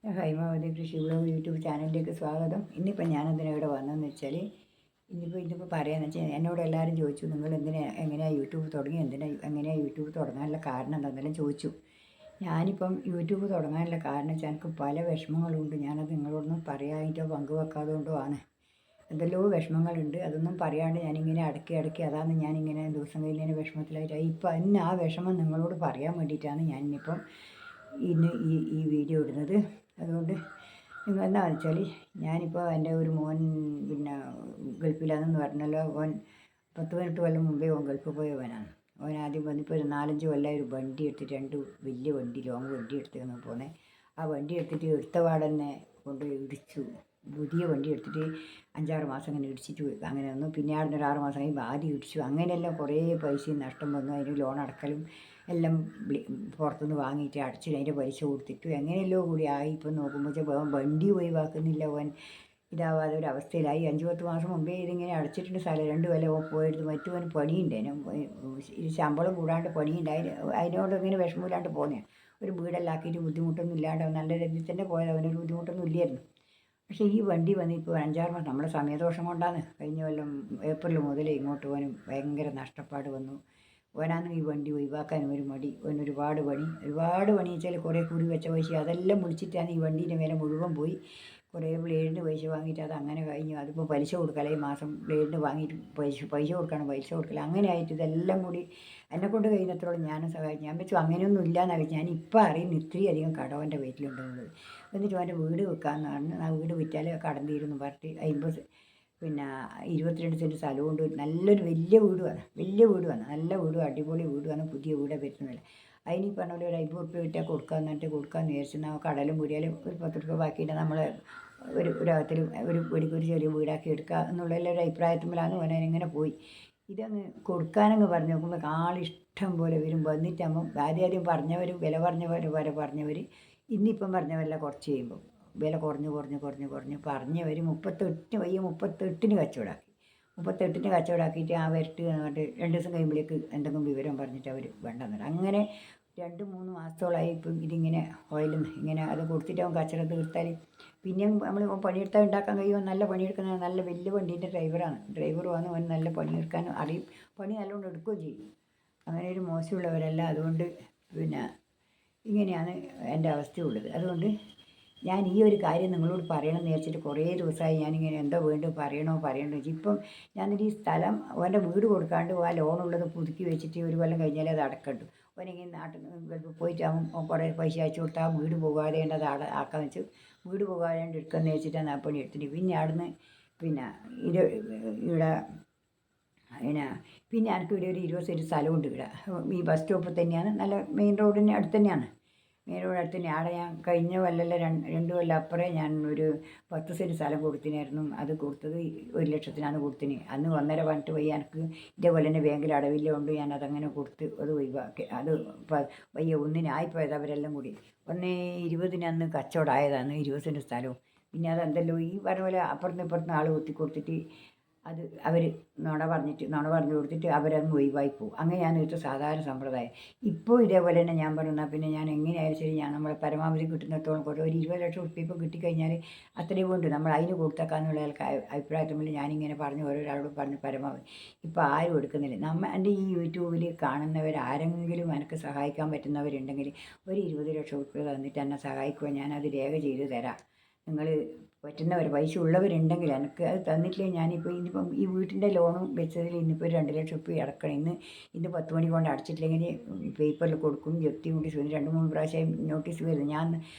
ഹൈമാവതി കൃഷി vlog YouTube ചാനലിലേക്ക് സ്വാഗതം. ഇന്നിപ്പോൾ ഞാനെന്തിനാണ് ഇവിടെ വന്നതെന്ന് വെച്ചാൽ ഇന്നിപ്പോൾ പറയാമെന്ന് വെച്ചാൽ എന്നോട് എല്ലാവരും ചോദിച്ചു, നിങ്ങൾ എങ്ങനെയാണ് യൂട്യൂബ് തുടങ്ങി, എങ്ങനെയാണ് യൂട്യൂബ് തുടങ്ങാനുള്ള കാരണം എന്താണെന്നെല്ലാം ചോദിച്ചു. ഞാനിപ്പം യൂട്യൂബ് തുടങ്ങാനുള്ള കാരണം വെച്ചാൽ എനിക്ക് പല വിഷമങ്ങളുണ്ട്. ഞാനത് നിങ്ങളോടൊന്നും പറയാനായിട്ടോ പങ്കുവെക്കാതെ കൊണ്ടോ ആണ്. എന്തെല്ലോ വിഷമങ്ങളുണ്ട്. അതൊന്നും പറയാണ്ട് ഞാനിങ്ങനെ അടക്കി അതാണ് ഞാനിങ്ങനെ ദിവസം കഴിഞ്ഞതിന് വിഷമത്തിലായിട്ടായി. ഇപ്പം ഇന്ന് ആ വിഷമം നിങ്ങളോട് പറയാൻ വേണ്ടിയിട്ടാണ് ഞാനിപ്പം ഇന്ന് ഈ വീഡിയോ ഇടുന്നത്. അതുകൊണ്ട് നിങ്ങൾ എന്താണെന്ന് വെച്ചാൽ ഞാനിപ്പോൾ എൻ്റെ ഒരു മോൻ പിന്നെ ഗൾഫിലാണെന്ന് പറഞ്ഞല്ലോ. ഓൻ 10-18 കൊല്ലം മുമ്പേ ഓൻ ഗൾഫിൽ പോയവനാണ്. ഓൻ ആദ്യം വന്നിപ്പോൾ ഒരു 4-5 കൊല്ലം ഒരു വണ്ടി എടുത്തിട്ട് 2 വലിയ വണ്ടി, ലോങ് വണ്ടി എടുത്തിരുന്നു പോകുന്നത്. ആ വണ്ടി എടുത്തിട്ട് എടുത്തപാട് തന്നെ കൊണ്ട് ഇടിച്ചു. പുതിയ വണ്ടി എടുത്തിട്ട് 5-6 മാസം അങ്ങനെ ഇടിച്ചിട്ട് പോയി. അങ്ങനെ വന്നു. പിന്നെ അവിടെ നിന്ന് ഒരു 6 മാസം കഴിഞ്ഞ് ആദ്യം ഇടിച്ചു. അങ്ങനെയെല്ലാം കുറേ പൈസയും നഷ്ടം വന്നു. അതിന് ലോൺ അടക്കലും എല്ലാം പുറത്തുനിന്ന് വാങ്ങിയിട്ട് അടച്ചിട്ട് അതിൻ്റെ പൈസ കൊടുത്തിട്ട് എങ്ങനെയല്ലോ കൂടി ആയി. ഇപ്പം നോക്കുമ്പോൾ വണ്ടി ഒഴിവാക്കുന്നില്ല. ഓൻ ഇതാവാതെ ഒരു അവസ്ഥയിലായി. 5-10 മാസം മുമ്പേ ഇതിങ്ങനെ അടച്ചിട്ടുണ്ട്. സ്ഥലം 2 കൊല്ലം ഓൻ പോയെടുത്ത് മറ്റു പണിയുണ്ടേനും ശമ്പളം കൂടാണ്ട് പണിയുണ്ടായി. അതിനോട് ഇങ്ങനെ വിഷമമില്ലാണ്ട് പോകുന്നത്. ഒരു വീടെല്ലാം ആക്കിയിട്ട് ബുദ്ധിമുട്ടൊന്നും ഇല്ലാണ്ട് നല്ല രീതിയിൽ തന്നെ പോയത്. അവനൊരു ബുദ്ധിമുട്ടൊന്നും ഇല്ലായിരുന്നു. പക്ഷേ ഈ വണ്ടി വന്ന് ഇപ്പോൾ 5-6 മാസം നമ്മുടെ സമയദോഷം കൊണ്ടാണ്. കഴിഞ്ഞ കൊല്ലം ഏപ്രിൽ മുതൽ ഇങ്ങോട്ട് പോകാനും ഭയങ്കര നഷ്ടപ്പാട് വന്നു. ഓനാണെങ്കിൽ ഈ വണ്ടി ഒഴിവാക്കാനും ഒരു മടി. ഓന് ഒരുപാട് പണി വെച്ചാൽ കുറേ കൂടി വെച്ച പൈസ അതെല്ലാം വിളിച്ചിട്ടാണ് ഈ വണ്ടീൻ്റെ മേലെ മുഴുവൻ പോയി. കുറേ ബ്ലേഡിന് പൈസ വാങ്ങിയിട്ട് അത് അങ്ങനെ കഴിഞ്ഞു. അതിപ്പോൾ പലിശ കൊടുക്കല. ഈ മാസം ബ്ലേഡിന് വാങ്ങിയിട്ട് പൈസ കൊടുക്കല. അങ്ങനെ ആയിട്ട് ഇതെല്ലാം കൂടി എന്നെക്കൊണ്ട് കഴിയുന്നത്രോളം ഞാനും സഹായിച്ചു. ഞാൻ വെച്ചു അങ്ങനെയൊന്നും ഇല്ലയെന്നാണ്. ഞാൻ ഇപ്പം അറിയുന്നു ഇത്രയും അധികം കടവൻ്റെ വീട്ടിലുണ്ടെന്നുള്ളത്. എന്നിട്ട് അവൻ്റെ വീട് വെക്കാമെന്ന് പറഞ്ഞു. ആ വീട് വിറ്റാൽ കടം തീരുന്നു പറഞ്ഞിട്ട് 22 സെൻറ്റ് സ്ഥലമുണ്ട്. നല്ലൊരു വലിയ വീടുമാണ്. നല്ല വീടും അടിപൊളി വീടുമാണ്. പുതിയ വീടാണ് വരുന്നില്ല. അതിന് ഈ പറഞ്ഞ പോലെ ഒരു 50 ഉറുപ്പ്യ കിട്ടിയാൽ കൊടുക്കാമെന്ന് വിചാരിച്ചു. കടലും പൊരിയാലും ഒരു 10 ഉറുപ്പ്യ ബാക്കിയിട്ട് നമ്മൾ ഒരകത്തിൽ ഒരു ചെറിയ വീടാക്കി എടുക്കുക എന്നുള്ള ഒരു അഭിപ്രായത്തിലാണ് ഓനിങ്ങനെ പോയി. ഇതങ്ങ് കൊടുക്കാനങ്ങ് പറഞ്ഞു നോക്കുമ്പോൾ ആളിഷ്ടം പോലെ വരും. വന്നിട്ടാകുമ്പം ആദ്യം വില പറഞ്ഞവർ ഇന്നിപ്പം പറഞ്ഞവരെല്ലാം കുറച്ച് ചെയ്യുമ്പോൾ വില കുറഞ്ഞ് പറഞ്ഞവർ 38 കച്ചവടമാക്കി. 38 കച്ചവടമാക്കിയിട്ട് ആ വരട്ട് എന്നിട്ട് 2 ദിവസം കഴിയുമ്പോഴേക്ക് എന്തെങ്കിലും വിവരം പറഞ്ഞിട്ട് അവർ വേണ്ടെന്നില്ല. അങ്ങനെ 2-3 മാസത്തോളമായി ഇപ്പം ഇതിങ്ങനെ ഓയിലും ഇങ്ങനെ അത് കൊടുത്തിട്ട് അവൻ കച്ചവടം തീർത്താൽ പിന്നെയും നമ്മൾ പണിയെടുത്താൽ ഉണ്ടാക്കാൻ കഴിയുമോ? നല്ല പണിയെടുക്കുന്ന നല്ല വലിയ വണ്ടീൻ്റെ ഡ്രൈവറുമാണ്. അവൻ നല്ല പണിയെടുക്കാനും അറിയും. പണി നല്ലോണം എടുക്കുകയും ചെയ്യും. അങ്ങനെ ഒരു മോശമുള്ളവരല്ല. അതുകൊണ്ട് ഇങ്ങനെയാണ് എൻ്റെ അവസ്ഥയുള്ളത്. അതുകൊണ്ട് ഞാൻ ഈ ഒരു കാര്യം നിങ്ങളോട് പറയണമെന്ന് വിചാരിച്ചിട്ട് കുറേ ദിവസമായി ഞാനിങ്ങനെ എന്തോ പറയണോ ഇപ്പം ഞാനൊരു ഈ സ്ഥലം ഓൻ്റെ വീട് കൊടുക്കാണ്ട് ആ ലോണുള്ളത് പുതുക്കി വെച്ചിട്ട് ഒരു കൊല്ലം കഴിഞ്ഞാലേ അത് അടക്കണ്ടു. ഓനെങ്കിൽ നാട്ടിൽ നിന്ന് പോയിട്ട് അവൻ കുറേ പൈസ അയച്ചു കൊടുത്താൽ ആ വീട് പോകാതെ അത് ആക്കാന്ന് വെച്ചു. വീട് പോകാതെ എടുക്കാമെന്ന് വെച്ചിട്ടാണ് ആ പണി എടുത്തിട്ട് പിന്നെ അവിടുന്ന് ഇവിടെ പിന്നെ എനിക്ക് ഇവിടെ ഒരു 20 സെൻറ്റ് സ്ഥലമുണ്ട്. ഇവിടെ ഈ ബസ് സ്റ്റോപ്പിൽ തന്നെയാണ്. നല്ല മെയിൻ റോഡിന് അടുത്ത് തന്നെയാണ്. മെയിൻ റോഡ് അടുത്ത് തന്നെ. ആടെ ഞാൻ കഴിഞ്ഞ കൊല്ലമല്ല 2 കൊല്ലം അപ്പുറം ഞാൻ ഒരു 10 സെൻറ്റ് സ്ഥലം കൊടുത്തിനായിരുന്നു. അത് കൊടുത്തത് 1 ലക്ഷത്തിനാണ് കൊടുത്തിന്. അന്ന് 1.5 പറഞ്ഞിട്ട് വയ്യ എനിക്ക് ഇതേപോലെ തന്നെ ബാങ്കിൽ അടവില്ലുകൊണ്ട് ഞാൻ അതങ്ങനെ കൊടുത്ത് അത് ഒഴിവാക്കി. അത് വയ്യ ഒന്നിനായിപ്പോയത് അവരെല്ലാം കൂടി. 1.20 അന്ന് കച്ചവടമായതാണ് 20 സെൻറ്റ് സ്ഥലവും. പിന്നെ അതെന്തല്ലോ ഈ പറഞ്ഞ പോലെ അപ്പുറത്തുനിന്ന് ഇപ്പുറത്തുനിന്ന് ആൾ കുത്തി കൊടുത്തിട്ട് അത് അവർ നുണ പറഞ്ഞു കൊടുത്തിട്ട് അവരങ്ങ് ഒഴിവായി പോകും. അങ്ങനെയാണ് ഇവിടുത്തെ സാധാരണ സമ്പ്രദായം. ഇപ്പോൾ ഇതേപോലെ തന്നെ ഞാൻ പറയുന്ന പിന്നെ ഞാൻ എങ്ങനെയായാലും ശരി ഞാൻ നമ്മളെ പരമാവധി കിട്ടുന്നിടത്തോളം കുറേ ഒരു 20 ലക്ഷം ഉറുപ്പിക ഇപ്പോൾ കിട്ടിക്കഴിഞ്ഞാൽ അത്രയും കൊണ്ട് നമ്മൾ അതിന് കൊടുത്തേക്കാന്നുള്ള അഭിപ്രായത്തിൽ ഞാനിങ്ങനെ ഓരോരാളോട് പറഞ്ഞ് പരമാവധി ഇപ്പോൾ ആരും എടുക്കുന്നില്ല. എൻ്റെ ഈ യൂട്യൂബിൽ കാണുന്നവർ ആരെങ്കിലും എനിക്ക് സഹായിക്കാൻ പറ്റുന്നവരുണ്ടെങ്കിൽ ഒരു 20 ലക്ഷം ഉറുപ്പിക തന്നിട്ട് എന്നെ സഹായിക്കുക. ഞാനത് രേഖ ചെയ്ത് തരാം. നിങ്ങൾ പറ്റുന്നവർ പൈസ ഉള്ളവരുണ്ടെങ്കിൽ എനിക്ക് അത് തന്നിട്ടില്ലെങ്കിൽ ഇന്നിപ്പം ഈ വീട്ടിൻ്റെ ലോണും വെച്ചതിൽ ഇന്നിപ്പോൾ 2 ലക്ഷം ഉറുപ്പിക അടക്കണം. ഇന്ന് 10 മണി കൊണ്ട് അടച്ചിട്ടില്ലെങ്കിൽ പേപ്പറിൽ കൊടുക്കും. ജപ്തി നോട്ടീസ് 2-3 പ്രാവശ്യം നോട്ടീസ് വരുന്നു. ഞാൻ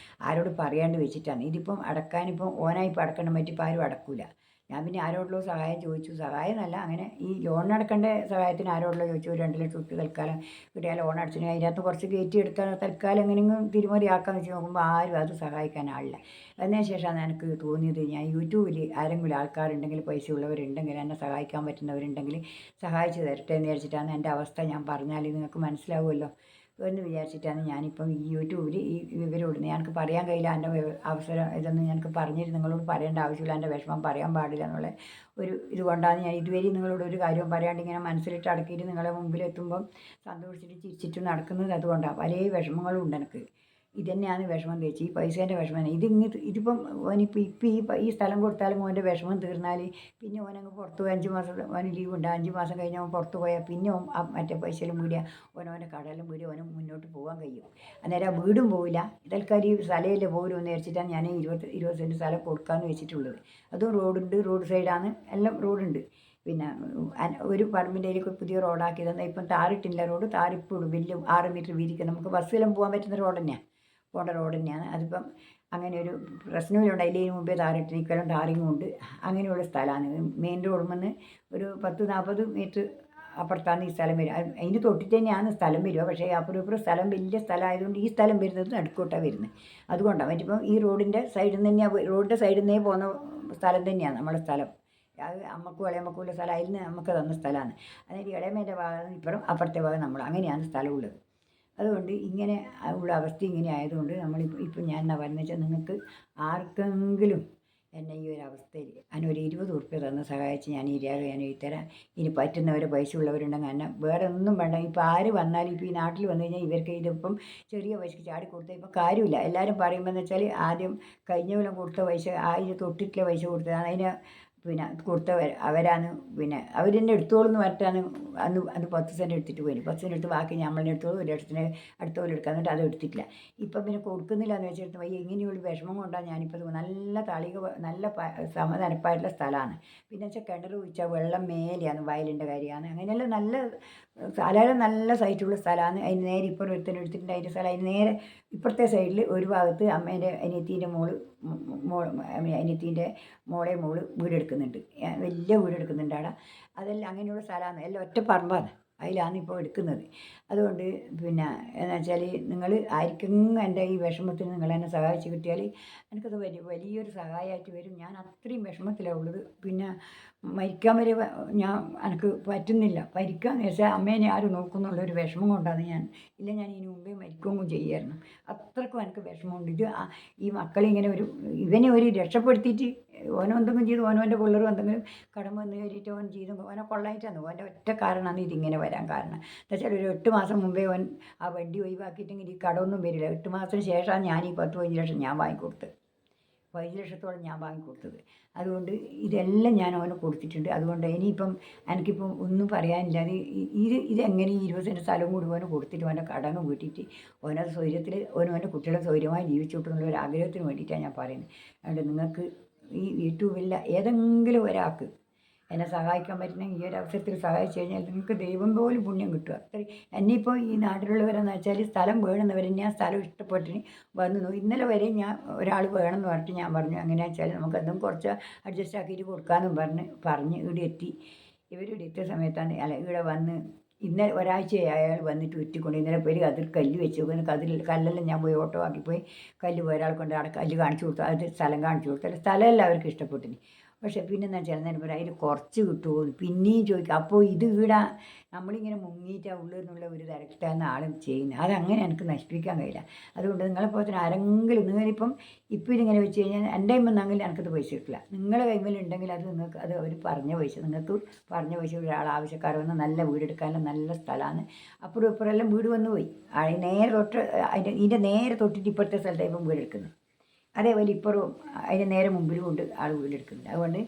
ആരോട് പറയാണ്ട് വെച്ചിട്ടാണ്. ഇതിപ്പം അടക്കാനിപ്പം ഓനായിപ്പോൾ അടക്കണം പറ്റിപ്പോൾ ആരും അടക്കില്ല. ഞാൻ പിന്നെ ആരോടുള്ള സഹായം ചോദിച്ചു. സഹായം എന്നല്ല, അങ്ങനെ ഈ ലോൺ അടക്കേണ്ട സഹായത്തിന് ആരോടുള്ള ചോദിച്ചു. ഒരു 2 ലക്ഷം ഉറുപ്പിക തൽക്കാലം കിട്ടിയാൽ ലോൺ അടച്ചിട്ട് അതിനകത്ത് കുറച്ച് കയറ്റി എടുക്കാൻ തൽക്കാലം എങ്ങനെയെങ്കിലും തിരിമറിയാക്കാന്ന് വെച്ച് നോക്കുമ്പോൾ ആരും അത് സഹായിക്കാൻ ആളില്ല. അതിന് ശേഷമാണ് എനിക്ക് തോന്നിയത് ഞാൻ യൂട്യൂബിൽ ആരെങ്കിലും ആൾക്കാരുണ്ടെങ്കിൽ പൈസ ഉള്ളവരുണ്ടെങ്കിൽ എന്നെ സഹായിക്കാൻ പറ്റുന്നവരുണ്ടെങ്കിൽ സഹായിച്ച് തരട്ടെ എന്ന് വിചാരിച്ചിട്ടാണ്. എൻ്റെ അവസ്ഥ ഞാൻ പറഞ്ഞാൽ നിങ്ങൾക്ക് മനസ്സിലാവുമല്ലോ എന്ന് വിചാരിച്ചിട്ടാണ് ഞാനിപ്പം ഈ യൂട്യൂബിൽ ഈ വിവരം ഇടുന്നത്. എനിക്ക് പറയാൻ കഴിയില്ല എൻ്റെ അവസരം ഇതൊന്നും എനിക്ക് പറഞ്ഞിട്ട് നിങ്ങളോട് പറയേണ്ട ആവശ്യമില്ല. എൻ്റെ വിഷമം പറയാൻ പാടില്ല എന്നുള്ള ഒരു ഇതുകൊണ്ടാണ് ഞാൻ ഇതുവരെ നിങ്ങളോട് ഒരു കാര്യം പറയാണ്ട് ഇങ്ങനെ മനസ്സിലിട്ട് അടക്കിയിട്ട് നിങ്ങളെ മുമ്പിലെത്തുമ്പം സന്തോഷിച്ചിട്ട് ചിരിച്ചിട്ട് നടക്കുന്നത്. അതുകൊണ്ടാണ് പല വിഷമങ്ങളും ഉണ്ട് എനിക്ക്. ഇതന്നെയാണ് വിഷമം തേച്ച് ഈ പൈസേൻ്റെ വിഷമം ഇതിപ്പം ഓനിപ്പോൾ ഈ സ്ഥലം കൊടുത്താലും ഓൻ്റെ വിഷമം തീർന്നാൽ പിന്നെ ഓനങ്ങ് പുറത്ത് പോയി 5 മാസം ഓന് ലീവ് ഉണ്ട് 5 മാസം കഴിഞ്ഞ് ഓൻ പുറത്ത് പോയാൽ പിന്നെ ഓൻ മറ്റേ പൈസയിലും വീടിയ ഓൻ്റെ കടയിലും വീടി ഓന് മുന്നോട്ട് പോകാൻ കഴിയും. അന്നേരം വീടും പോവില്ല. ഇതൽക്കാർ ഈ സ്ഥലമില്ല പോലും എന്ന് വിചാരിച്ചിട്ടാണ് ഞാൻ 20 സെൻറ്റ് സ്ഥലം കൊടുക്കാമെന്ന് വെച്ചിട്ടുള്ളത്. അതും റോഡുണ്ട്, റോഡ് സൈഡാണ്, എല്ലാം റോഡുണ്ട്. പിന്നെ ഒരു പറമ്പിൻ്റെ അതിലേക്ക് പുതിയ റോഡാക്കി തന്നാൽ ഇപ്പം ടാറിട്ടില്ല. റോഡ് ടാറിപ്പോഴും വലിയ 6 മീറ്റർ വീതിക്ക് നമുക്ക് ബസ്സിലും പോകാൻ പറ്റുന്ന റോഡ് തന്നെയാണ്, പോകേണ്ട റോഡ് തന്നെയാണ്. അതിപ്പം അങ്ങനെ ഒരു പ്രശ്നമില്ലുണ്ട്. അതിന് മുമ്പേ ടാറിട്ട് നിൽക്കലും ടാറിങ്ങും ഉണ്ട്. അങ്ങനെയുള്ള സ്ഥലമാണ്. മെയിൻ റോഡിൽ നിന്ന് ഒരു 10-40 മീറ്റർ അപ്പുറത്താണ് ഈ സ്ഥലം വരിക. അതിന് തൊട്ടിട്ട് തന്നെയാണ് സ്ഥലം വരിക. പക്ഷേ അപ്പുറം സ്ഥലം വലിയ സ്ഥലമായതുകൊണ്ട് ഈ സ്ഥലം വരുന്നത് നടുക്കോട്ടാണ് വരുന്നത്. അതുകൊണ്ടാണ് മറ്റിപ്പം ഈ റോഡിൻ്റെ സൈഡിൽ നിന്ന് തന്നെയാണ്, റോഡിൻ്റെ സൈഡിൽ നിന്നേ പോകുന്ന സ്ഥലം തന്നെയാണ് നമ്മുടെ സ്ഥലം. അത് അമ്മക്കും ഇളയമ്മക്കുള്ള സ്ഥലം അതിൽ നിന്ന് നമുക്ക് തന്ന സ്ഥലമാണ്. അതായത് ഇളയമേൻ്റെ ഭാഗം ഇപ്പുറം, അപ്പുറത്തെ ഭാഗം നമ്മൾ, അങ്ങനെയാണ് സ്ഥലമുള്ളത്. അതുകൊണ്ട് ഇങ്ങനെ ഉള്ള അവസ്ഥ ഇങ്ങനെ ആയതുകൊണ്ട് ഇപ്പം ഞാൻ എന്നാ പറയുന്നത് വെച്ചാൽ, നിങ്ങൾക്ക് ആർക്കെങ്കിലും എന്നെ ഈ ഒരു അവസ്ഥയിൽ അതിനൊരു 20 ഉറുപ്പ്യ തന്ന് സഹായിച്ച് ഞാൻ ഈ രേഖ ഞാൻ എഴുതിത്തരാം. ഇനി പറ്റുന്നവർ പൈസ ഉള്ളവരുണ്ടെങ്കിൽ എന്നെ വേറെ ഒന്നും വേണ്ട. ഇപ്പോൾ ആര് വന്നാലും ഇപ്പോൾ ഈ നാട്ടിൽ വന്നു കഴിഞ്ഞാൽ ഇവർക്ക് ഇതിപ്പം ചെറിയ പൈസക്ക് ചാടി കൊടുത്താൽ ഇപ്പം കാര്യമില്ല. എല്ലാവരും പറയുമ്പോൾ എന്ന് വെച്ചാൽ ആദ്യം കഴിഞ്ഞ കൊല്ലം കൊടുത്ത പൈസ അതിന് തൊട്ടിട്ടുള്ള പൈസ കൊടുത്തതാണ്. അതിന് പിന്നെ കൊടുത്തവർ അവരാണ്, പിന്നെ അവരെന്നെ എടുത്തോളെന്ന് പറഞ്ഞിട്ടാണ് അന്ന് 10 സെൻറ്റ് എടുത്തിട്ട് പോയി. 10 സെൻറ്റ് എടുത്ത് ബാക്കി നമ്മളെ എടുത്തോളൂ, 1 ലക്ഷത്തിന് അടുത്ത പോലെ എടുക്കാൻ എന്നിട്ട് അത് എടുത്തിട്ടില്ല. ഇപ്പം പിന്നെ കൊടുക്കുന്നില്ല എന്ന് വെച്ചിട്ട് വയ്യ. ഇങ്ങനെയുള്ള വിഷമം കൊണ്ടാണ് ഞാനിപ്പോൾ നല്ല നല്ല സമതനപ്പായിട്ടുള്ള സ്ഥലമാണ്. പിന്നെ വെച്ചാൽ കിണർ കുഴിച്ചാൽ വെള്ളം മേലെയാണ്, വയലിൻ്റെ കാര്യമാണ്. അങ്ങനെയെല്ലാം നല്ല സ്ഥലം, നല്ല സൈറ്റുള്ള സ്ഥലമാണ്. അതിന് നേരെ ഇപ്പുറം ഒരുത്തന്നെ എടുത്തിട്ടുണ്ട്. അതിൻ്റെ സ്ഥലം അതിന് നേരെ ഇപ്പുറത്തെ സൈഡിൽ ഒരു ഭാഗത്ത് അമ്മേൻ്റെ അനിയത്തീൻ്റെ അനിയത്തീൻ്റെ മോളെ വീടെടുക്കുന്നുണ്ട്. വലിയ വീടെടുക്കുന്നുണ്ട് അവിടെ. അതെല്ലാം അങ്ങനെയുള്ള സ്ഥലമാണ്. എല്ലാം ഒറ്റ പറമ്പാണ്. അതിലാണ് ഇപ്പോൾ എടുക്കുന്നത്. അതുകൊണ്ട് പിന്നെ എന്ന് വെച്ചാൽ നിങ്ങൾ ആർക്കെങ്കിലും എൻ്റെ ഈ വിഷമത്തിന് നിങ്ങളെന്നെ സഹായിച്ച് കിട്ടിയാൽ എനിക്കത് വലിയൊരു സഹായമായിട്ട് വരും. ഞാൻ അത്രയും വിഷമത്തിലാണ് ഉള്ളത്. പിന്നെ മരിക്കാൻ വരെ എനിക്ക് പറ്റുന്നില്ല. മരിക്കാന്ന് വെച്ചാൽ അമ്മേനെ ആരും നോക്കുന്നുള്ളൊരു വിഷമം കൊണ്ടാണ് ഞാൻ ഇതിന് മുമ്പേ മരിക്കുകയും ചെയ്യായിരുന്നു. അത്രക്കും എനിക്ക് വിഷമമുണ്ട്. ഈ മക്കളിങ്ങനെ ഇവനെ രക്ഷപ്പെടുത്തിയിട്ട് ഓനോ എന്തെങ്കിലും ചെയ്ത് ഓനോൻ്റെ പിള്ളേരും എന്തെങ്കിലും കടം വന്ന് കയറിയിട്ട് ഓൻ ചെയ്ത് ഓനെ കൊള്ളായിട്ടാണ്. ഓൻ്റെ ഒറ്റ കാരണമാണ് ഇതിങ്ങനെ വരാൻ കാരണം. എന്താ വെച്ചാൽ ഒരു 8 മാസം മുമ്പേ ഓൻ ആ വണ്ടി ഒഴിവാക്കിയിട്ടെങ്കിൽ ഈ കടമൊന്നും വരില്ല. 8 മാസത്തിന് ശേഷമാണ് ഞാൻ ഈ 10-15 ലക്ഷം ഞാൻ വാങ്ങിക്കൊടുത്തത്. 15 ലക്ഷത്തോളം ഞാൻ വാങ്ങിക്കൊടുത്തത്. അതുകൊണ്ട് ഇതെല്ലാം ഞാൻ അവന് കൊടുത്തിട്ടുണ്ട്. അതുകൊണ്ട് ഇനിയിപ്പം എനിക്കിപ്പം ഒന്നും പറയാനില്ല. ഇതെങ്ങനെ 20 സെൻറ്റ് സ്ഥലവും കൂടി ഓന് കൊടുത്തിട്ട് ഓൻ്റെ കടങ്ങ് വീട്ടിയിട്ട് ഓനത് സ്വൈര്യത്തിൽ ഓൻ്റെ കുട്ടികളെ സ്വൈര്യമായി ജീവിച്ചു കിട്ടുന്നുള്ള ഒരു ആഗ്രഹത്തിന് വേണ്ടിയിട്ടാണ് ഞാൻ പറയുന്നത്. അതുകൊണ്ട് നിങ്ങൾക്ക് ഈ യൂട്യൂബില്ല ഏതെങ്കിലും ഒരാൾക്ക് എന്നെ സഹായിക്കാൻ പറ്റുന്നെങ്കിൽ ഈ ഒരു അവസരത്തിൽ സഹായിച്ചു കഴിഞ്ഞാൽ നിങ്ങൾക്ക് ദൈവം പോലും പുണ്യം കിട്ടുക. അത്രയും എന്നെയിപ്പോൾ ഈ നാട്ടിലുള്ളവരെന്ന് വെച്ചാൽ സ്ഥലം വേണമെന്നവരെ ഞാൻ സ്ഥലം ഇഷ്ടപ്പെട്ടിന് വന്നു. ഇന്നലെ വരെ ഞാൻ ഒരാൾ വേണമെന്ന് പറഞ്ഞിട്ട് ഞാൻ പറഞ്ഞു എങ്ങനെയാ വെച്ചാൽ നമുക്ക് എന്തും കുറച്ച് അഡ്ജസ്റ്റ് ആക്കിയിട്ട് കൊടുക്കാമെന്നും പറഞ്ഞ് ഇവിടെ എത്തി. ഇവരിവിടെ എത്തിയ സമയത്താണ് ഇവിടെ വന്ന് ഇന്നലെ ഒരാഴ്ചയായി അയാൾ വന്നിട്ട് ഉറ്റിക്കൊണ്ട് ഇന്നലെ പോയി അതിൽ കല്ല് വെച്ച് കല്ലെല്ലാം ഞാൻ പോയി ഓട്ടോ ആക്കിപ്പോയി കല്ല് പോയി ഒരാൾ കൊണ്ട് അവിടെ കല്ല് കാണിച്ചു കൊടുത്തു. അത് സ്ഥലം കാണിച്ചു കൊടുത്തു. സ്ഥലമെല്ലാം അവർക്ക് ഇഷ്ടപ്പെട്ടിന്. പക്ഷേ പിന്നെന്താ വെച്ചാൽ നേരം പറയും അതിൽ കുറച്ച് കിട്ടുമോ പിന്നെയും ചോദിക്കും. അപ്പോൾ ഇത് ഇവിടെ നമ്മളിങ്ങനെ മുങ്ങിയിട്ടാണ് ഉള്ളു എന്നുള്ള ഒരു തിരക്കിട്ടാണ് ആളും ചെയ്യുന്നത്. അതങ്ങനെ എനിക്ക് നശിപ്പിക്കാൻ കഴിയില്ല. അതുകൊണ്ട് നിങ്ങളെപ്പോലെ തന്നെ ആരെങ്കിലും നിങ്ങളിപ്പം ഇതിങ്ങനെ വെച്ച് കഴിഞ്ഞാൽ എൻ്റെ കൈമെന്നെങ്കിൽ എനിക്കത് പൈസ കിട്ടില്ല. നിങ്ങളെ കൈമേലുണ്ടെങ്കിൽ അത് നിങ്ങൾക്ക് അത് അവർ പറഞ്ഞ പൈസ നിങ്ങൾക്ക് പറഞ്ഞ പൈസ ഒരാൾ ആവശ്യക്കാർ വന്ന് നല്ല വീടെടുക്കാനുള്ള നല്ല സ്ഥലമാണ്. അപ്പുറം ഇപ്പുറമെല്ലാം വീട് വന്നു പോയി. നേരെ തൊട്ട് ഇതിൻ്റെ നേരെ തൊട്ടിട്ട് ഇപ്പോഴത്തെ സ്ഥലത്താണ് ഇപ്പം വീടെടുക്കുന്നത്. അതേപോലെ ഇപ്പുറവും അതിന് നേരെ മുമ്പിലും ഉണ്ട് ആൾ വീടെടുക്കുന്നുണ്ട്. അതുകൊണ്ട്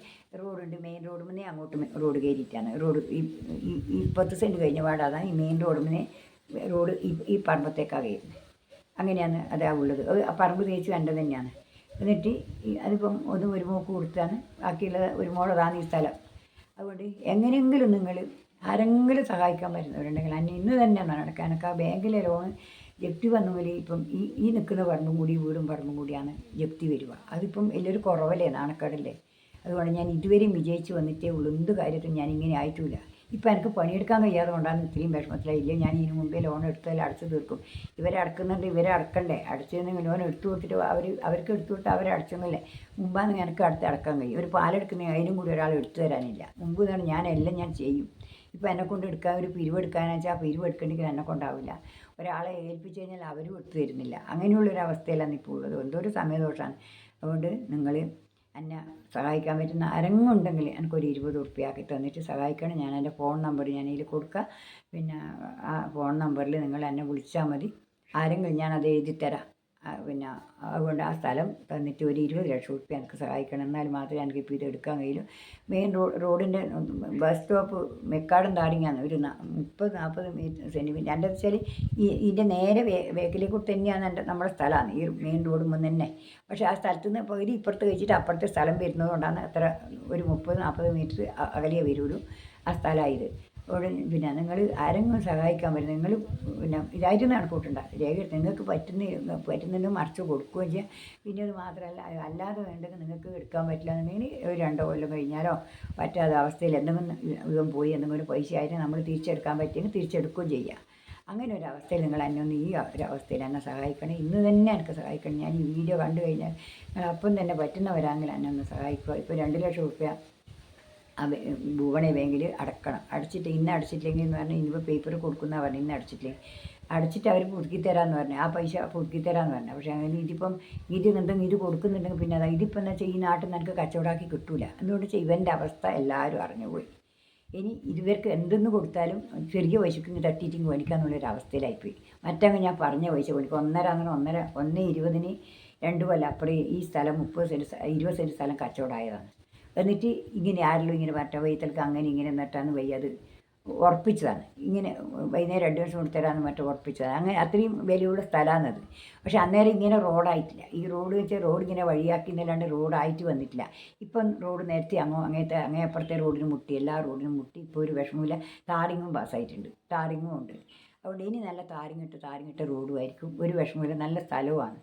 റോഡുണ്ട്. മെയിൻ റോഡ് മുന്നേ അങ്ങോട്ട് റോഡ് കയറിയിട്ടാണ് റോഡ് ഈ 10 സെൻറ്റ് കഴിഞ്ഞ പാടാണ് ഈ മെയിൻ റോഡ് മുന്നേ റോഡ് ഈ പറമ്പത്തേക്കാണ് കയറുന്നത്. അങ്ങനെയാണ് അതാ ഉള്ളത്. ആ പറമ്പ് തേച്ച് കണ്ടത് തന്നെയാണ്. എന്നിട്ട് അതിപ്പം ഒരു മോക്ക് കൊടുത്താണ് ബാക്കിയുള്ള ഒരു മോളതാണ് ഈ സ്ഥലം. അതുകൊണ്ട് എങ്ങനെയെങ്കിലും നിങ്ങൾ ആരെങ്കിലും സഹായിക്കാൻ പറ്റുന്നവരുണ്ടെങ്കിൽ അന്നെ ഇന്ന് തന്നെ നടക്കാൻ എനിക്ക് ആ ബാങ്കിലെ ലോൺ ജപ്തി വന്നെങ്കിൽ ഇപ്പം ഈ നിൽക്കുന്ന പറമ്പും കൂടി വീടും പറമ്പും കൂടിയാണ് ജപ്തി വരിക. അതിപ്പം വലിയൊരു കുറവല്ലേ, നാണക്കേടല്ലേ. അതുകൊണ്ട് ഞാൻ ഇതുവരെയും വിജയിച്ച് വന്നിട്ടേ ഉള്ളൂ. എന്ത് കാര്യത്തിലും ഞാൻ ഇങ്ങനെ ആയിട്ടില്ല. ഇപ്പം എനിക്ക് പണിയെടുക്കാൻ കഴിയാതെ കൊണ്ടാണ് ഇത്രയും വിഷമത്തിലായില്ല. ഞാൻ ഇതിന് മുമ്പേ ലോൺ എടുത്താൽ അടച്ചു തീർക്കും. ഇവരെ അടക്കുന്നുണ്ട്, ഇവരെ അടക്കണ്ടേ. അടച്ചെങ്കിൽ ലോൺ എടുത്തു കൊടുത്തിട്ട് അവർക്ക് എടുത്തു കൊടുത്ത് അവരെ അടച്ചെന്നില്ലേ. മുമ്പാണ് എനിക്ക് അടക്കാൻ കഴിയും. ഒരു പാലെടുക്കുന്ന അതിനും കൂടി ഒരാൾ എടുത്തു തരാനില്ല. മുമ്പ് തന്നെ ഞാനെല്ലാം ഞാൻ ചെയ്യും. ഇപ്പം എന്നെക്കൊണ്ട് എടുക്കാൻ ഒരു പിരിവെടുക്കാനെന്ന് വെച്ചാൽ ആ പിരിവെടുക്കണമെങ്കിൽ എന്നെക്കൊണ്ടാവില്ല. ഒരാളെ ഏൽപ്പിച്ച് കഴിഞ്ഞാൽ അവരും എടുത്തു തരുന്നില്ല. അങ്ങനെയുള്ളൊരവസ്ഥയിലാണ് ഇപ്പോൾ ഉള്ളത്. എന്തോ ഒരു സമയദോഷമാണ്. അതുകൊണ്ട് നിങ്ങൾ എന്നെ സഹായിക്കാൻ പറ്റുന്ന ആരെങ്കിലും എനിക്കൊരു 20 ഉറുപ്പ്യ ആക്കി തന്നിട്ട് സഹായിക്കണം. ഞാൻ എൻ്റെ ഫോൺ നമ്പർ ഞാൻ ഇതിൽ കൊടുക്കാം. പിന്നെ ആ ഫോൺ നമ്പറിൽ നിങ്ങൾ എന്നെ വിളിച്ചാൽ മതി. ആരെങ്കിലും ഞാനത് എഴുതിത്തരാം. പിന്നെ അതുകൊണ്ട് ആ സ്ഥലം തന്നിട്ട് ഒരു 20 ലക്ഷം ഉറുപ്പ്യ എനിക്ക് സഹായിക്കണം. എന്നാൽ മാത്രമേ എനിക്കിപ്പോൾ ഇത് എടുക്കാൻ കഴിയൂ. മെയിൻ റോഡിൻ്റെ ബസ് സ്റ്റോപ്പ് മെക്കാടും താടിങ്ങാണ് ഒരു 30-40 സെൻറ്റിമീറ്റർ. എൻ്റെ വെച്ചാൽ ഇതിൻ്റെ നേരെ ബേക്കിലേക്ക് തന്നെയാണ് നമ്മുടെ സ്ഥലമാണ് ഈ മെയിൻ റോഡ് മുൻ തന്നെ. പക്ഷേ ആ സ്ഥലത്ത് നിന്ന് പകുതി ഇപ്പുറത്ത് കഴിച്ചിട്ട് അപ്പുറത്തെ സ്ഥലം വരുന്നത് കൊണ്ടാണ് അത്ര ഒരു 30-40 മീറ്റർ അകലെ വരുള്ളൂ ആ സ്ഥലമായത്. അവിടെ പിന്നെ നിങ്ങൾ ആരെങ്കിലും സഹായിക്കാൻ പറ്റും. നിങ്ങൾ പിന്നെ ഇതായിട്ട് നടക്കൂട്ടുണ്ട രേഖ നിങ്ങൾക്ക് പറ്റുന്നതിന് മറിച്ച് കൊടുക്കുകയും ചെയ്യാം. പിന്നെ അത് മാത്രമല്ല അല്ലാതെ വേണ്ടെങ്കിൽ നിങ്ങൾക്ക് എടുക്കാൻ പറ്റില്ല എന്നുണ്ടെങ്കിൽ ഒരു 2 കൊല്ലം കഴിഞ്ഞാലോ പറ്റാത്ത അവസ്ഥയിൽ എന്തെങ്കിലും ഇതും പോയി എന്തെങ്കിലും പൈസ ആയിട്ട് നമ്മൾ തിരിച്ചെടുക്കാൻ പറ്റിയെങ്കിൽ തിരിച്ചെടുക്കുകയും ചെയ്യാം. അങ്ങനെ ഒരു അവസ്ഥയിൽ നിങ്ങൾ എന്നെ ഒന്ന് ഈ ഒരു അവസ്ഥയിൽ എന്നെ സഹായിക്കണം. ഇന്ന് തന്നെ എനിക്ക് സഹായിക്കണം. ഞാൻ ഈ വീഡിയോ കണ്ടു കഴിഞ്ഞാൽ നിങ്ങൾ അപ്പം തന്നെ പറ്റുന്നവരാണെങ്കിൽ എന്നെ ഒന്ന് സഹായിക്കുക. ഇപ്പോൾ 2 ലക്ഷം ഉറുപ്യ ഭുവണ ബാങ്കിൽ അടക്കണം. അടച്ചിട്ട് ഇന്ന് അടച്ചിട്ടില്ലെങ്കിൽ എന്ന് പറഞ്ഞാൽ ഇനിയിപ്പോൾ പേപ്പർ കൊടുക്കുന്ന പറഞ്ഞു ഇന്ന് അടച്ചിട്ടില്ലെങ്കിൽ അടച്ചിട്ട് അവർ പുതുക്കി തരാമെന്ന് പറഞ്ഞു. ആ പൈസ പുതുക്കി തരാമെന്ന് പറഞ്ഞു. പക്ഷേ അങ്ങനെ ഇതിപ്പം എന്തെങ്കിലും ഇത് കൊടുക്കുന്നുണ്ടെങ്കിൽ പിന്നെ അതാ ഇതിപ്പോൾ എന്താ വെച്ചാൽ ഈ നാട്ടിൽ നിന്ന് എനിക്ക് കച്ചവടമാക്കി കിട്ടൂല. എന്തുകൊണ്ട് ഇവൻ്റെ അവസ്ഥ എല്ലാവരും അറിഞ്ഞുപോയി. ഇനി ഇവർക്ക് എന്തെന്ന് കൊടുത്താലും ചെറിയ പൈസക്ക് ഇങ്ങ് തട്ടിയിട്ടിങ്ങ് മേടിക്കാന്നുള്ളൊരു അവസ്ഥയിലായിപ്പോയി. മറ്റങ്ങ് ഞാൻ പറഞ്ഞ പൈസ മേടിക്കും 1.20 2 കൊല്ലം അപ്പുറം ഈ സ്ഥലം 20 സെൻറ്റ് സ്ഥലം കച്ചവടമായതാണ്. എന്നിട്ട് ഇങ്ങനെ ആരെങ്കിലും ഇങ്ങനെ മറ്റേ വൈത്തൽക്ക് അങ്ങനെ ഇങ്ങനെ നട്ടാന്ന് വയ്യ അത് ഉറപ്പിച്ചതാണ്. ഇങ്ങനെ വൈകുന്നേരം 2 വർഷം കൊടുത്തരാന്ന് മറ്റേ ഉറപ്പിച്ചതാണ്. അങ്ങനെ അത്രയും വിലയുള്ള സ്ഥലമാണത്. പക്ഷെ അന്നേരം ഇങ്ങനെ റോഡായിട്ടില്ല. ഈ റോഡ് വെച്ചാൽ റോഡ് ഇങ്ങനെ വഴിയാക്കി എന്നല്ലാണ്ട് റോഡായിട്ട് വന്നിട്ടില്ല. ഇപ്പം റോഡ് നേരത്തെ അങ്ങേ അപ്പുറത്തെ റോഡിന് മുട്ടി, എല്ലാ റോഡിനും മുട്ടി. ഇപ്പോൾ ഒരു വിഷമമില്ല. ടാറിങ്ങും പാസ്സായിട്ടുണ്ട്, ടാറിങ്ങും ഉണ്ട്. അതുകൊണ്ട് ഇനി നല്ല താരിങ്ങിട്ട റോഡും ആയിരിക്കും. ഒരു വിഷമമില്ല, നല്ല സ്ഥലവുമാണ്.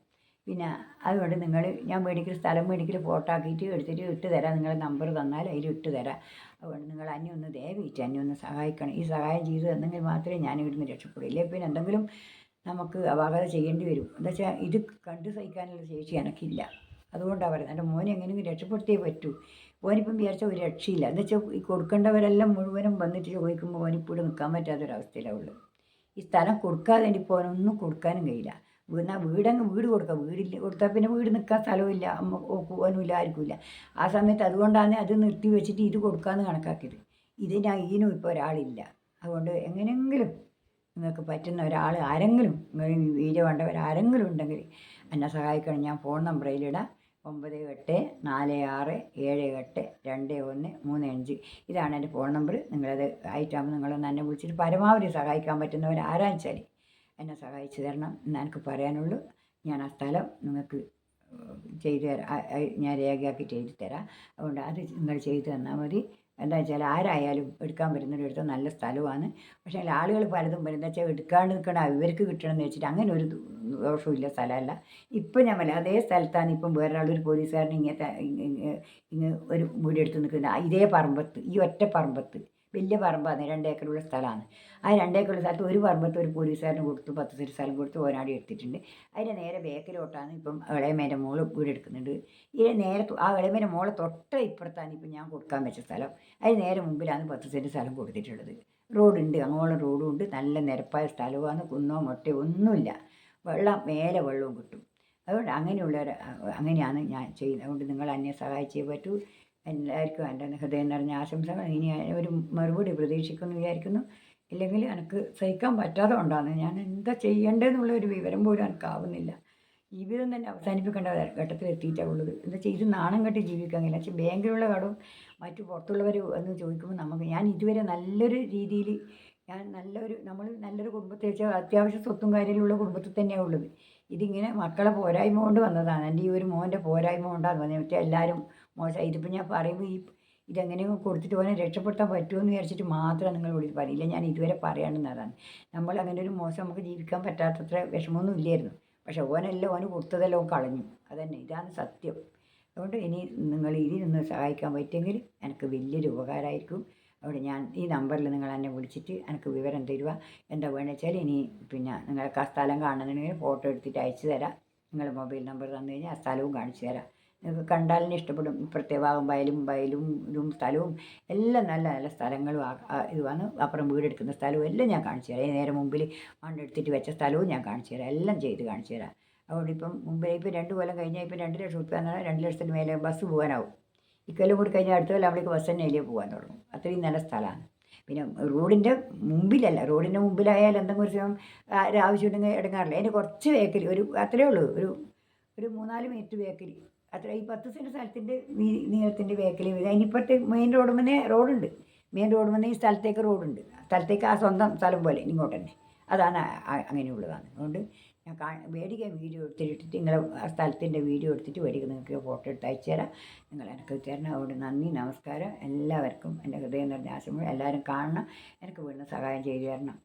പിന്നെ അതുകൊണ്ട് നിങ്ങൾ ഞാൻ സ്ഥലം മേടിക്കൽ ഫോട്ടോ ആക്കിയിട്ട് എടുത്തിട്ട് ഇട്ട് തരാം. നിങ്ങളുടെ നമ്പർ തന്നാൽ അതിൽ ഇട്ട് തരാം. അതുകൊണ്ട് നിങ്ങൾ എന്നെ ഒന്ന് ദയവിട്ട് എന്നെ ഒന്ന് സഹായിക്കണം. ഈ സഹായം ചെയ്ത് തന്നെങ്കിൽ മാത്രമേ ഞാൻ ഇവിടുന്ന് രക്ഷപ്പെടൂ. ഇല്ലേ പിന്നെ എന്തെങ്കിലും നമുക്ക് അപാകത ചെയ്യേണ്ടി വരും. എന്താ വെച്ചാൽ ഇത് കണ്ടു സഹിക്കാനുള്ള ശേഷി എനിക്കില്ല. അതുകൊണ്ടാണ് പറയുന്നത്. എൻ്റെ മോനെ എങ്ങനെയെങ്കിലും രക്ഷപ്പെടുത്തിയേ പറ്റൂ. ഓനിപ്പം വിചാരിച്ചാൽ ഒരു രക്ഷയില്ല. എന്താ വെച്ചാൽ ഈ കൊടുക്കേണ്ടവരെല്ലാം മുഴുവനും വന്നിട്ട് ചോദിക്കുമ്പോൾ ഓനിപ്പോഴും നിൽക്കാൻ പറ്റാത്തൊരവസ്ഥയിലാണ് ഉള്ളത്. ഈ സ്ഥലം കൊടുക്കാതെ എനിക്ക് ഓനൊന്നും കൊടുക്കാനും കഴിയില്ല. എന്നാൽ വീട് കൊടുക്കുക. വീടില്ല കൊടുത്താൽ പിന്നെ വീട് നിൽക്കാൻ സ്ഥലമില്ല, പോകാനുമില്ല, ആർക്കുമില്ല. ആ സമയത്ത് അതുകൊണ്ടാണ് അത് നിർത്തി വെച്ചിട്ട് ഇത് കൊടുക്കാമെന്ന് കണക്കാക്കിയത്. ഇതിനും ഇപ്പോൾ ഒരാളില്ല. അതുകൊണ്ട് എങ്ങനെയെങ്കിലും നിങ്ങൾക്ക് പറ്റുന്ന ഒരാൾ ആരെങ്കിലും വീഡിയോ കണ്ടവരാരെങ്കിലും ഉണ്ടെങ്കിൽ എന്നെ സഹായിക്കണം. ഞാൻ ഫോൺ നമ്പർ അതിലിടാം 9847822135. ഇതാണ് എൻ്റെ ഫോൺ നമ്പർ. നിങ്ങളത് ആയിട്ടാകുമ്പോൾ നിങ്ങളൊന്ന് എന്നെ വിളിച്ചിട്ട് പരമാവധി സഹായിക്കാൻ പറ്റുന്നവർ ആരാച്ചാൽ എന്നെ സഹായിച്ചു തരണം എന്ന് എനിക്ക് പറയാനുള്ളൂ. ഞാൻ ആ സ്ഥലം നിങ്ങൾക്ക് ചെയ്തു തരാം, ഞാൻ രേഖയാക്കിയിട്ട് എഴുതി തരാം. അതുകൊണ്ട് അത് നിങ്ങൾ ചെയ്തു തന്നാൽ മതി. എന്താ വെച്ചാൽ ആരായാലും എടുക്കാൻ പറ്റുന്നൊരിടത്ത് നല്ല സ്ഥലമാണ്. പക്ഷേ ആളുകൾ പലതും പറയും എന്താ വെച്ചാൽ എടുക്കാണ്ട് നിൽക്കണം ഇവർക്ക് കിട്ടണമെന്ന് വെച്ചിട്ട് അങ്ങനെ ഒരു ദോഷമില്ല സ്ഥലമല്ല. ഇപ്പം ഞാൻ പറയാം അതേ സ്ഥലത്താണ് ഇപ്പം വേറൊരാളൊരു പോലീസുകാരൻ ഇങ്ങ് ഒരു വീടെടുത്ത് നിൽക്കുന്നത് ഇതേ പറമ്പത്ത്, ഈ ഒറ്റ പറമ്പത്ത്. വലിയ പറമ്പാണ്, 2 ഏക്കറുള്ള സ്ഥലമാണ്. ആ 2 ഏക്കറുള്ള സ്ഥലത്ത് ഒരു പറമ്പത്ത് ഒരു പോലീസുകാരന് കൊടുത്തു 10 സെൻറ്റ് സ്ഥലം കൊടുത്ത് ഓനാടി എടുത്തിട്ടുണ്ട്. അതിൻ്റെ നേരെ ബേക്കിലോട്ടാണ് ഇപ്പം ഇളയമേൻ്റെ മോള് വീടെടുക്കുന്നുണ്ട്. ഈ നേരെ ആ ഇളയമേൻ്റെ മോളെ തൊട്ട ഇപ്പുറത്താണ് ഇപ്പം ഞാൻ കൊടുക്കാൻ വെച്ച സ്ഥലം. അതിന് നേരെ മുമ്പിലാണ് 10 സെൻറ്റ് സ്ഥലം കൊടുത്തിട്ടുള്ളത്. റോഡുണ്ട്, അങ്ങോളം റോഡും ഉണ്ട്, നല്ല നിരപ്പായ സ്ഥലമാണ്, കുന്നോ മൊട്ടയോ ഒന്നുമില്ല. മേലെ വെള്ളവും കിട്ടും. അതുകൊണ്ട് അങ്ങനെയാണ് ഞാൻ ചെയ്യുന്നത്. അതുകൊണ്ട് നിങ്ങൾ എന്നെ സഹായിച്ചേ പറ്റൂ. എല്ലാവർക്കും എൻ്റെ ഹൃദയം നിറഞ്ഞ ആശംസകൾ. ഇനി ഒരു മറുപടി പ്രതീക്ഷിക്കുമെന്ന് വിചാരിക്കുന്നു. ഇല്ലെങ്കിൽ എനിക്ക് സഹിക്കാൻ പറ്റാതെ കൊണ്ടാണ് ഞാൻ എന്താ ചെയ്യേണ്ടതെന്നുള്ള ഒരു വിവരം പോലും എനിക്കാവുന്നില്ല. ജീവിതം തന്നെ അവസാനിപ്പിക്കേണ്ട ഘട്ടത്തിലെത്തിയിട്ടാണ് ഉള്ളത്. എന്താ വെച്ചാൽ ഇത് നാണം കെട്ടി ജീവിക്കാൻ കഴിയില്ല. പക്ഷേ ബാങ്കിലുള്ള കടവും മറ്റു പുറത്തുള്ളവർ എന്ന് ചോദിക്കുമ്പോൾ ഞാൻ ഇതുവരെ നല്ലൊരു രീതിയിൽ നമ്മൾ നല്ലൊരു കുടുംബത്തിൽ വെച്ചാൽ അത്യാവശ്യം സ്വത്തും കാര്യമുള്ള കുടുംബത്തിൽ തന്നെയാണ് ഉള്ളത്. ഇതിങ്ങനെ മക്കളെ പോരായ്മ കൊണ്ട് വന്നതാണ്. എൻ്റെ ഈ ഒരു മോൻ്റെ പോരായ്മ കൊണ്ടാണ് വന്നത്. മറ്റേ എല്ലാവരും മോശം. ഇതിപ്പോൾ ഞാൻ പറയുമ്പോൾ ഇതെങ്ങനെയും കൊടുത്തിട്ട് ഓനെ രക്ഷപ്പെടുത്താൻ പറ്റുമെന്ന് വിചാരിച്ചിട്ട് മാത്രം നിങ്ങൾ വിളിച്ച് പറയില്ല. ഞാൻ ഇതുവരെ പറയാണെന്നതാണ്. നമ്മൾ അങ്ങനെ ഒരു മോശം നമുക്ക് ജീവിക്കാൻ പറ്റാത്തത്ര വിഷമമൊന്നും ഇല്ലായിരുന്നു. പക്ഷേ ഓന് കൊടുത്തതെല്ലാം കളഞ്ഞു. അതന്നെ, ഇതാണ് സത്യം. അതുകൊണ്ട് ഇനി നിങ്ങൾ ഇതിനൊന്ന് സഹായിക്കാൻ പറ്റുമെങ്കിൽ എനിക്ക് വലിയൊരു ഉപകാരമായിരിക്കും. അതുകൊണ്ട് ഞാൻ ഈ നമ്പറിൽ നിങ്ങൾ എന്നെ വിളിച്ചിട്ട് എനിക്ക് വിവരം തരുക. എന്താ വേണമെന്ന് വെച്ചാൽ ഇനി പിന്നെ നിങ്ങൾക്ക് ആ സ്ഥലം കാണുന്നുണ്ടെങ്കിൽ ഫോട്ടോ എടുത്തിട്ട് അയച്ചു തരാം. നിങ്ങൾ മൊബൈൽ നമ്പർ തന്നു കഴിഞ്ഞാൽ ആ സ്ഥലവും കാണിച്ചു തരാം. നിങ്ങൾക്ക് കണ്ടാലിന് ഇഷ്ടപ്പെടും. ഇപ്പുറത്തെ ഭാഗം വയലും ഇതും സ്ഥലവും എല്ലാം നല്ല നല്ല സ്ഥലങ്ങളും ഇതുമാണ്. അപ്പുറം വീടെടുക്കുന്ന സ്ഥലവും എല്ലാം ഞാൻ കാണിച്ചു തരാം. നേരെ മുമ്പിൽ മണ്ണെടുത്തിട്ട് വെച്ച സ്ഥലവും ഞാൻ കാണിച്ചു തരാം. എല്ലാം ചെയ്ത് കാണിച്ചു തരാം. അതുകൊണ്ട് ഇപ്പം മുമ്പേ ഇപ്പം 2 കൊല്ലം കഴിഞ്ഞാൽ ഇപ്പം 2 ലക്ഷം ഉറുപ്പ്യ എന്നാൽ 2 ലക്ഷത്തിന് മേലെ ബസ് പോകാനാവും. ഇക്കൊല്ലം കൂടി കഴിഞ്ഞാൽ അടുത്ത കൊല്ലം അവിടേക്ക് ബസ് തന്നെ അതിലേ പോകാൻ തുടങ്ങും. അത്രയും നല്ല സ്ഥലമാണ്. പിന്നെ റോഡിൻ്റെ മുമ്പിലല്ല, റോഡിൻ്റെ മുമ്പിലായാൽ എന്തെങ്കിലും ഒരു സമയം ഒരു ആവശ്യമുണ്ടെങ്കിൽ ഇടങ്ങാറില്ല. അതിന് കുറച്ച് ബേക്കിൽ അത്രയേ ഉള്ളൂ, ഒരു 3-4 മിനിറ്റ് ബേക്കിൽ, അത്ര ഈ 10 സെൻറ്റ് സ്ഥലത്തിൻ്റെ നീളത്തിൻ്റെ ബേക്കിൽ. അതിനിപ്പുറത്ത് മെയിൻ റോഡ് മുന്നേ റോഡുണ്ട്, മെയിൻ റോഡ് മുന്നേ ഈ സ്ഥലത്തേക്ക് റോഡുണ്ട്, സ്ഥലത്തേക്ക് ആ സ്വന്തം സ്ഥലം പോലെ ഇങ്ങോട്ട് തന്നെ. അതാണ് അങ്ങനെയുള്ളതാണ്. അതുകൊണ്ട് ഞാൻ മേടിക്കാൻ വീഡിയോ എടുത്തിട്ട് നിങ്ങളെ ആ സ്ഥലത്തിൻ്റെ വീഡിയോ എടുത്തിട്ട് മേടിക്കാൻ നിങ്ങൾക്ക് ഫോട്ടോ എടുത്ത് അയച്ചു തരാം, നിങ്ങൾ എനിക്ക് തരണം. അതുകൊണ്ട് നന്ദി, നമസ്കാരം. എല്ലാവർക്കും എൻ്റെ ഹൃദയം നിറഞ്ഞ ആശംസകൾ. എല്ലാവരും കാണണം, എനിക്ക് വീണ്ടും സഹായം ചെയ്തു തരണം.